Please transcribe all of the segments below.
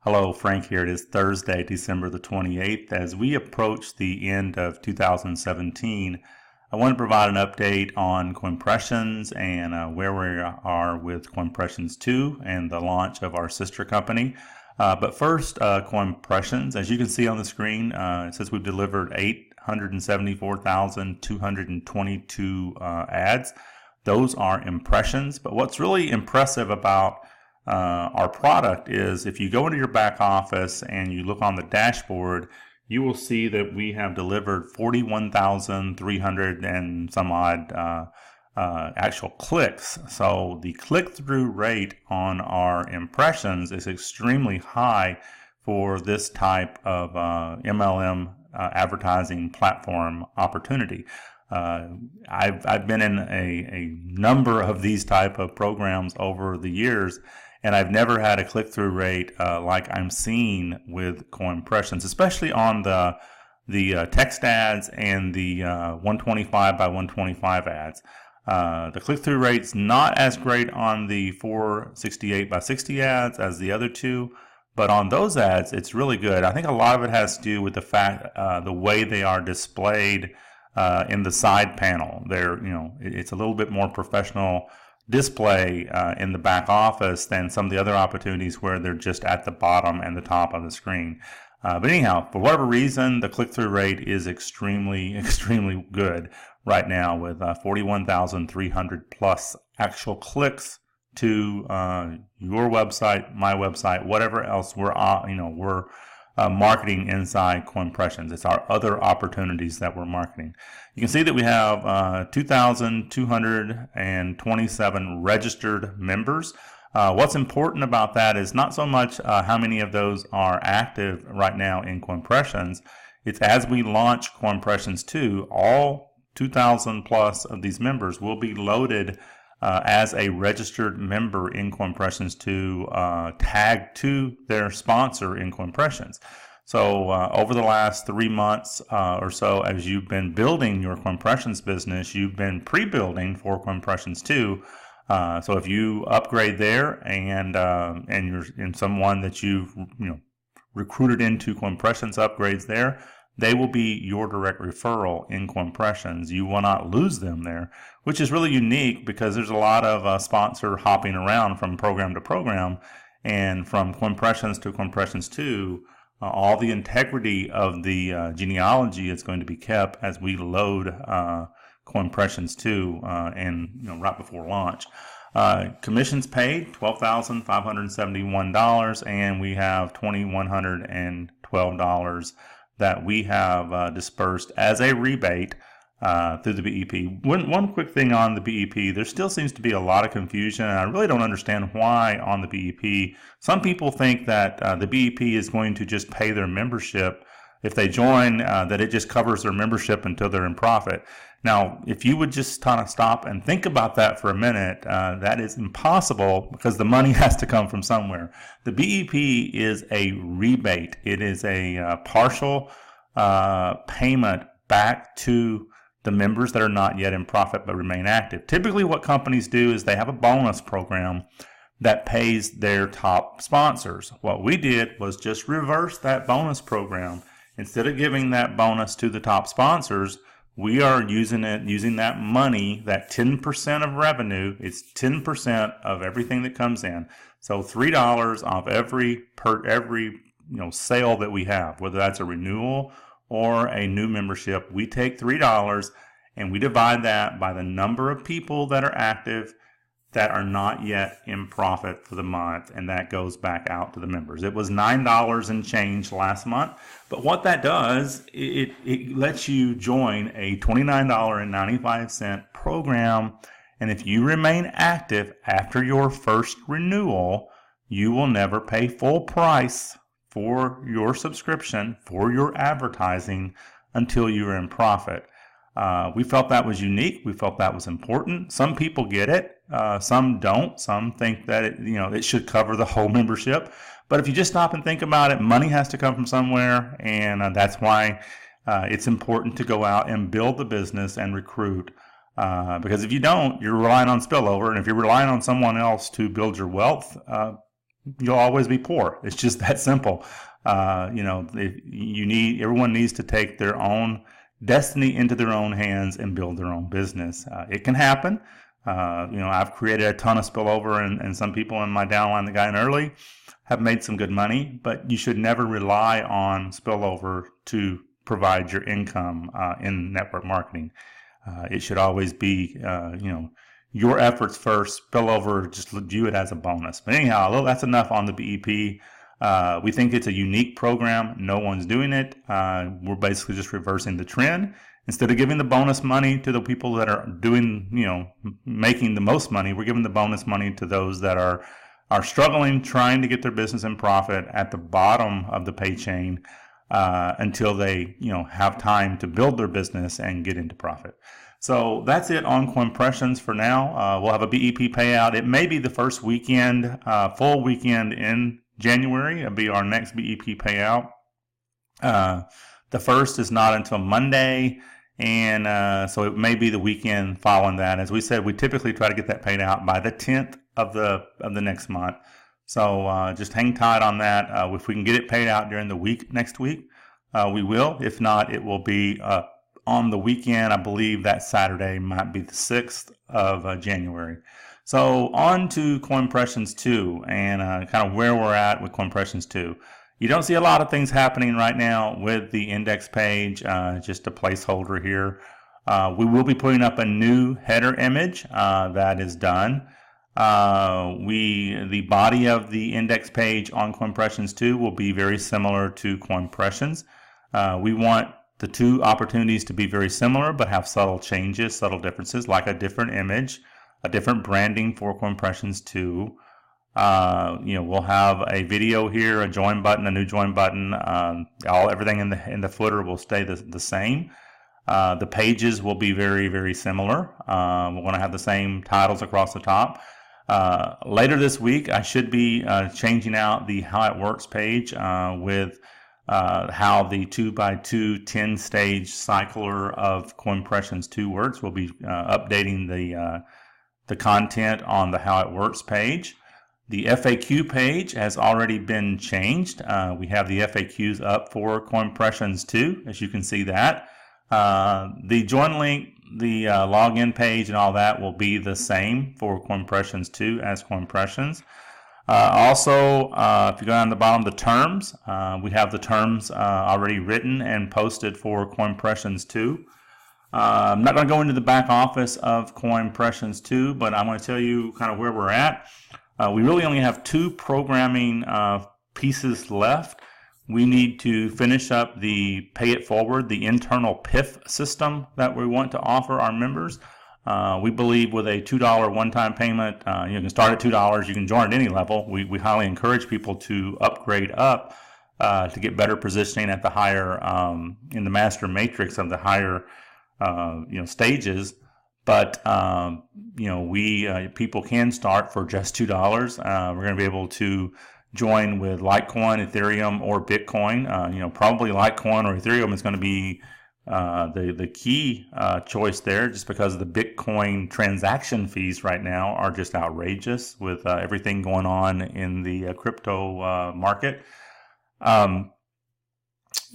Hello, Frank here. It is Thursday, December the 28th. As we approach the end of 2017, I want to provide an update on Coinpressions and where we are with Coinpressions2 and the launch of our sister company. But first, Coinpressions, as you can see on the screen, it says we've delivered 874,222 ads. Those are impressions, but what's really impressive about our product is if you go into your back office and you look on the dashboard, you will see that we have delivered 41,300 and some odd actual clicks. So the click-through rate on our impressions is extremely high for this type of MLM advertising platform opportunity. I've been in a number of these type of programs over the years, and I've never had a click-through rate like I'm seeing with Coinpressions, especially on the text ads and the 125 by 125 ads. The click-through rate's not as great on the 468 by 60 ads as the other two, but on those ads, it's really good. I think a lot of it has to do with the fact the way they are displayed in the side panel. It's a little bit more professional display in the back office than some of the other opportunities where they're just at the bottom and the top of the screen. But anyhow, for whatever reason, the click-through rate is extremely good right now with 41,300 plus actual clicks to your website, my website, whatever else we're marketing inside Coinpressions. It's our other opportunities that we're marketing. You can see that we have 2,227 registered members. What's important about that is not so much how many of those are active right now in Coinpressions. It's as we launch Coinpressions2, all 2,000 plus of these members will be loaded as a registered member in Coinpressions2, tagged to their sponsor in Coinpressions. So over the last 3 months or so, as you've been building your Coinpressions business, you've been pre-building for Coinpressions2. So if you upgrade there and you're in someone that you've recruited into Coinpressions upgrades there, they will be your direct referral in Coinpressions. You will not lose them there, which is really unique because there's a lot of sponsor hopping around from program to program, and from Coinpressions to Coinpressions2, all the integrity of the genealogy is going to be kept as we load Coinpressions2 and right before launch. Commissions paid $12,571, and we have $2,112 that we have dispersed as a rebate through the BEP. One quick thing on the BEP, there still seems to be a lot of confusion, and I really don't understand why on the BEP. Some people think that the BEP is going to just pay their membership if they join, that it just covers their membership until they're in profit. Now, if you would just kind of stop and think about that for a minute, that is impossible because the money has to come from somewhere. The BEP is a rebate. It is a partial payment back to the members that are not yet in profit but remain active. Typically what companies do is they have a bonus program that pays their top sponsors. What we did was just reverse that bonus program. Instead of giving that bonus to the top sponsors, we are using that money, that 10% of revenue. It's 10% of everything that comes in. So $3 off every sale that we have, whether that's a renewal or a new membership. We take $3 and we divide that by the number of people that are active that are not yet in profit for the month, and that goes back out to the members. It was $9 and change last month, but what that does, it lets you join a $29.95 program, and if you remain active after your first renewal, you will never pay full price for your subscription, for your advertising, until you're in profit. We felt that was unique. We felt that was important. Some people get it. Some don't. Some think that it should cover the whole membership. But if you just stop and think about it, money has to come from somewhere, and that's why it's important to go out and build the business and recruit. Because if you don't, you're relying on spillover, and if you're relying on someone else to build your wealth, you'll always be poor. It's just that simple. Everyone needs to take their own destiny into their own hands and build their own business. It can happen. I've created a ton of spillover, and some people in my downline that got in early have made some good money, but you should never rely on spillover to provide your income in network marketing. It should always be, your efforts first. Spillover, just view it as a bonus. But anyhow, that's enough on the BEP. We think it's a unique program. No one's doing it. We're basically just reversing the trend. Instead of giving the bonus money to the people that are doing, making the most money, we're giving the bonus money to those that are struggling, trying to get their business in profit at the bottom of the pay chain until they, have time to build their business and get into profit. So that's it on Coinpressions for now. We'll have a BEP payout. It may be the first weekend, full weekend in January. It'll be our next BEP payout. The first is not until Monday, and so it may be the weekend following that. As we said, we typically try to get that paid out by the 10th of the next month. So just hang tight on that. If we can get it paid out during the week next week, we will. If not, it will be on the weekend. I believe that Saturday might be the 6th of January. So on to Coinpressions2 and kind of where we're at with Coinpressions2. You don't see a lot of things happening right now with the index page, just a placeholder here. We will be putting up a new header image that is done. The body of the index page on Coinpressions2 will be very similar to Coinpressions. We want the two opportunities to be very similar but have subtle changes, subtle differences, like a different image, a different branding for Coinpressions2. We'll have a video here, a join button, a new join button. Everything in the footer will stay the same. The pages will be very, very similar. We're going to have the same titles across the top. Later this week, I should be changing out the How It Works page with how the 2x2 10-stage cycler of Coinpressions2 works. We'll be updating the content on the How It Works page. The FAQ page has already been changed. We have the FAQs up for Coinpressions2, as you can see that. The join link, the login page and all that will be the same for Coinpressions2 as Coinpressions. Also, if you go down the bottom, the terms, we have the terms already written and posted for Coinpressions2. I'm not going to go into the back office of Coinpressions2, but I'm going to tell you kind of where we're at. We really only have two programming pieces left. We need to finish up the Pay It Forward, the internal PIF system that we want to offer our members. We believe with a $2 one-time payment, you can start at $2. You can join at any level. We highly encourage people to upgrade up to get better positioning at the higher, in the master matrix of the higher, stages. But people can start for just $2. We're going to be able to join with Litecoin, Ethereum, or Bitcoin. Probably Litecoin or Ethereum is going to be the key choice there, just because the Bitcoin transaction fees right now are just outrageous with everything going on in the crypto market.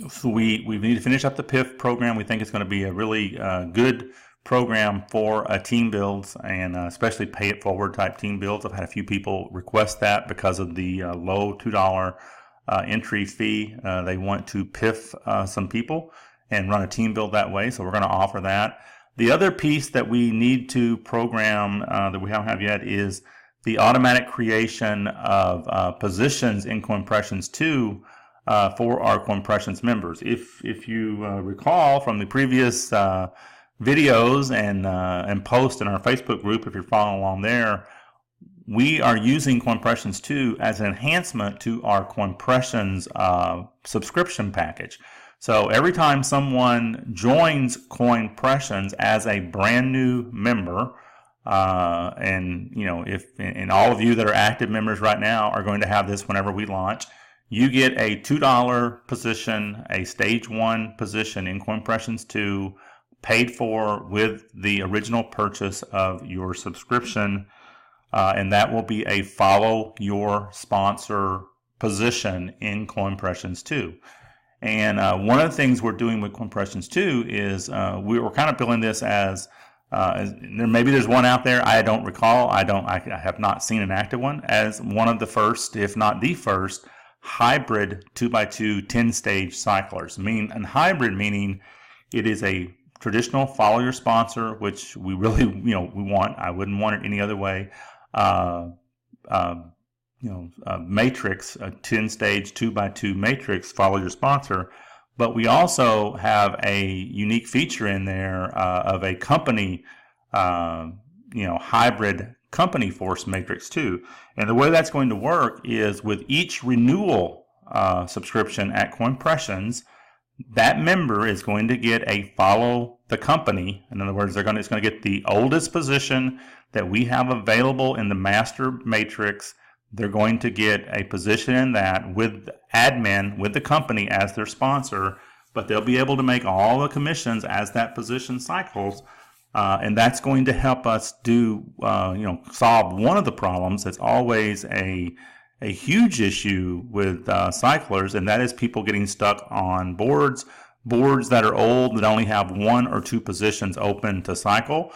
So we need to finish up the PIF program. We think it's going to be a really good program for team builds, and especially Pay It Forward type team builds. I've had a few people request that because of the low $2 entry fee. They want to PIF some people and run a team build that way, so we're going to offer that. The other piece that we need to program that we don't have yet is the automatic creation of positions in Coinpressions2 for our Coinpressions members. If you recall from the previous videos and posts in our Facebook group, if you're following along there, we are using Coinpressions2 as an enhancement to our Coinpressions subscription package. So every time someone joins Coinpressions as a brand new member, and all of you that are active members right now are going to have this whenever we launch, you get a $2 position, a stage 1 position in Coinpressions2, paid for with the original purchase of your subscription and that will be a follow your sponsor position in Coinpressions2. And one of the things we're doing with Coinpressions2 is we're kind of billing this as maybe there's one out there, I don't recall, I have not seen an active one, as one of the first, if not the first, hybrid 2x2 10-stage cyclers. And hybrid meaning it is a traditional follow your sponsor, which we really we want. I wouldn't want it any other way. Matrix, a 10-stage 2x2 matrix, follow your sponsor. But we also have a unique feature in there of a company, hybrid company force matrix too. And the way that's going to work is with each renewal subscription at Coinpressions, that member is going to get a follow the company. In other words, it's going to get the oldest position that we have available in the master matrix. They're going to get a position in that with admin, with the company as their sponsor, but they'll be able to make all the commissions as that position cycles. And that's going to help us solve one of the problems that's always a huge issue with cyclers, and that is people getting stuck on boards that are old that only have one or two positions open to cycle.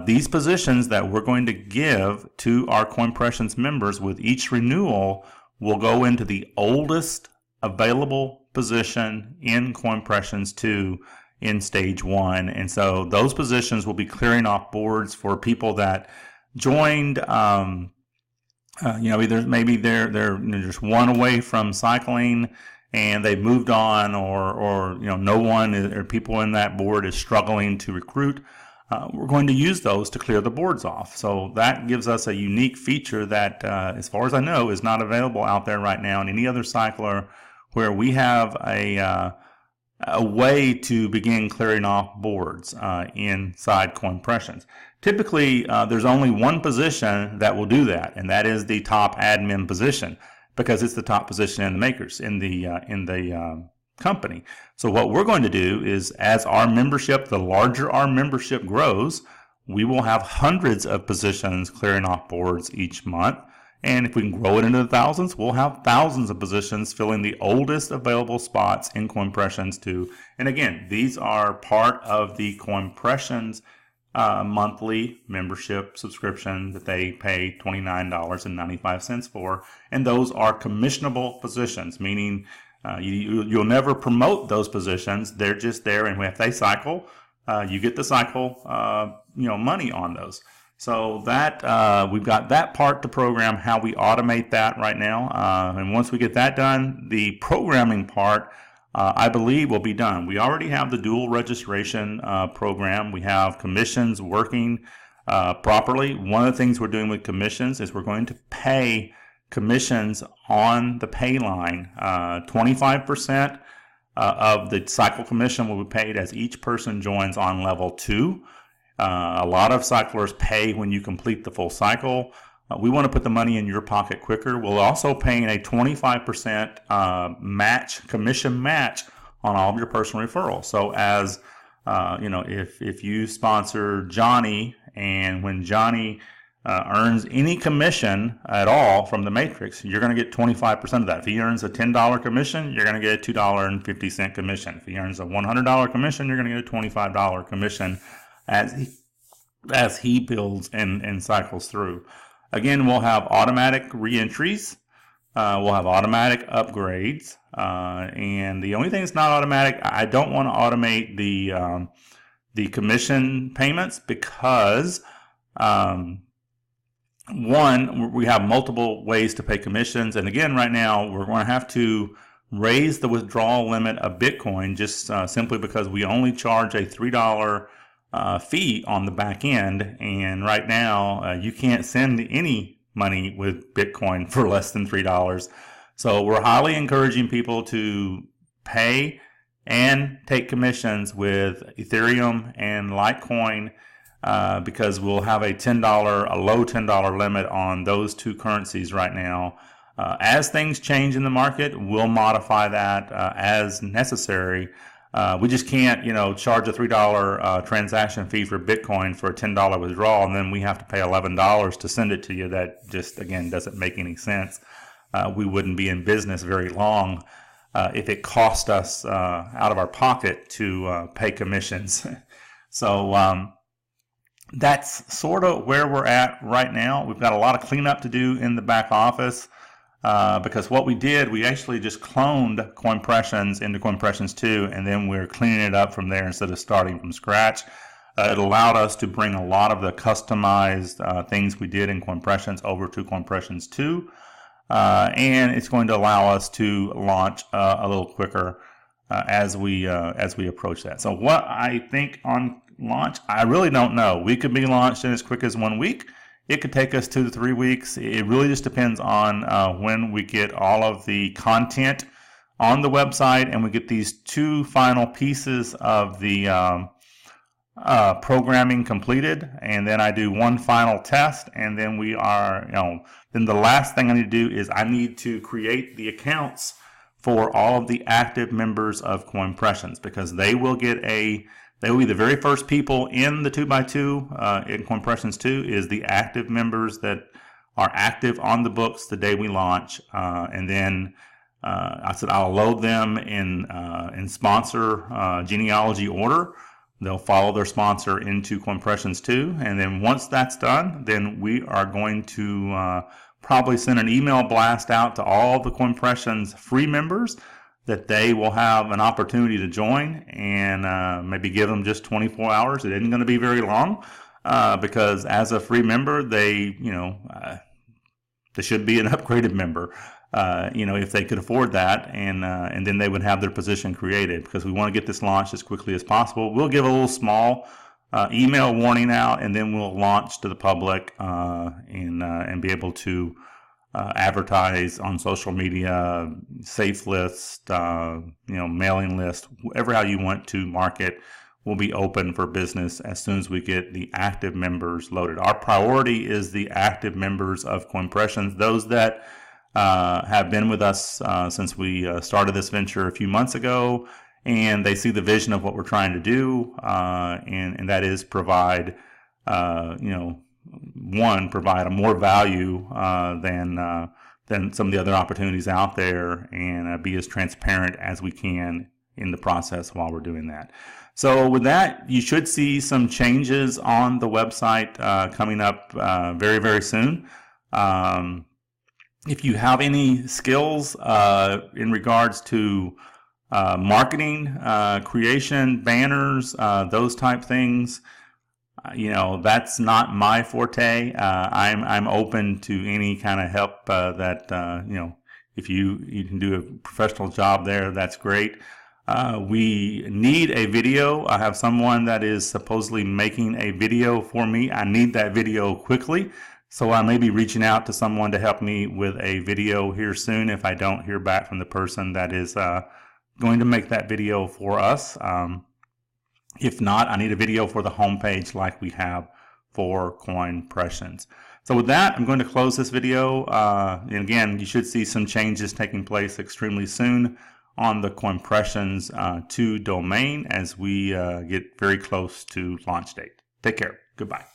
These positions that we're going to give to our Coinpressions members with each renewal will go into the oldest available position in Coinpressions2 in stage 1. And so those positions will be clearing off boards for people that joined, either maybe they're just one away from cycling and they've moved on, or no one or people in that board is struggling to recruit. We're going to use those to clear the boards off. So that gives us a unique feature that, as far as I know, is not available out there right now in any other cycler, where we have a way to begin clearing off boards inside Coinpressions. Typically, there's only one position that will do that, and that is the top admin position, because it's the top position in the makers in the company. So what we're going to do is, as our membership, the larger our membership grows, we will have hundreds of positions clearing off boards each month. And if we can grow it into the thousands, we'll have thousands of positions filling the oldest available spots in Coinpressions2. And again, these are part of the Coinpressions monthly membership subscription that they pay $29.95 for. And those are commissionable positions, meaning you'll never promote those positions. They're just there, and if they cycle, you get the cycle money on those. So that we've got that part to program, how we automate that right now. And once we get that done, the programming part, I believe, will be done. We already have the dual registration program. We have commissions working properly. One of the things we're doing with commissions is we're going to pay commissions on the pay line. 25% of the cycle commission will be paid as each person joins on level 2. A lot of cyclers pay when you complete the full cycle. We want to put the money in your pocket quicker. We're also paying a 25% commission match on all of your personal referrals. So as if you sponsor Johnny, and when Johnny earns any commission at all from the matrix, you're going to get 25% of that. If he earns a $10 commission, you're going to get a $2.50 commission. If he earns a $100 commission, you're going to get a $25 commission as he builds and cycles through. Again, we'll have automatic reentries. We'll have automatic upgrades. And the only thing that's not automatic, I don't want to automate the commission payments, because one, we have multiple ways to pay commissions. And again, right now, we're going to have to raise the withdrawal limit of Bitcoin, just simply because we only charge a $3 fee on the back end. And right now, you can't send any money with Bitcoin for less than $3. So we're highly encouraging people to pay and take commissions with Ethereum and Litecoin, because we'll have a low $10 limit on those two currencies right now. As things change in the market, we'll modify that as necessary. We just can't, charge a $3 transaction fee for Bitcoin for a $10 withdrawal, and then we have to pay $11 to send it to you. That just, again, doesn't make any sense. We wouldn't be in business very long if it cost us out of our pocket to pay commissions. So that's sort of where we're at right now. We've got a lot of cleanup to do in the back office. Because what we did, we actually just cloned Coinpressions into Coinpressions2, and then we're cleaning it up from there instead of starting from scratch. It allowed us to bring a lot of the customized things we did in Coinpressions over to Coinpressions2, and it's going to allow us to launch a little quicker as we approach that. So what I think on launch, I really don't know. We could be launched in as quick as 1 week. It could take us 2 to 3 weeks. It really just depends on when we get all of the content on the website and we get these 2 final pieces of the programming completed. And then I do 1 final test, and then we are, then the last thing I need to do is I need to create the accounts for all of the active members of Coinpressions, because they will be the very first people in the 2x2 in Coinpressions2 is the active members that are active on the books the day we launch. And then I said I'll load them in sponsor genealogy order. They'll follow their sponsor into Coinpressions2. And then once that's done, then we are going to probably send an email blast out to all the Coinpressions free members that they will have an opportunity to join, and maybe give them just 24 hours. It isn't going to be very long because as a free member, they should be an upgraded member, if they could afford that, and then they would have their position created, because we want to get this launched as quickly as possible. We'll give a little small email warning out, and then we'll launch to the public and be able to advertise on social media, safe list, mailing list, whatever how you want to market will be open for business as soon as we get the active members loaded. Our priority is the active members of Coinpressions, those that have been with us since we started this venture a few months ago, and they see the vision of what we're trying to do, and that is provide provide a more value than some of the other opportunities out there, and be as transparent as we can in the process while we're doing that. So with that, you should see some changes on the website coming up very, very soon. If you have any skills in regards to marketing, creation, banners, those type things, that's not my forte. I'm open to any kind of help that if you can do a professional job there, that's great. We need a video. I have someone that is supposedly making a video for me. I need that video quickly, so I may be reaching out to someone to help me with a video here soon if I don't hear back from the person that is going to make that video for us. If not, I need a video for the homepage like we have for Coinpressions. So with that, I'm going to close this video. And again, you should see some changes taking place extremely soon on the Coinpressions2 domain as we get very close to launch date. Take care. Goodbye.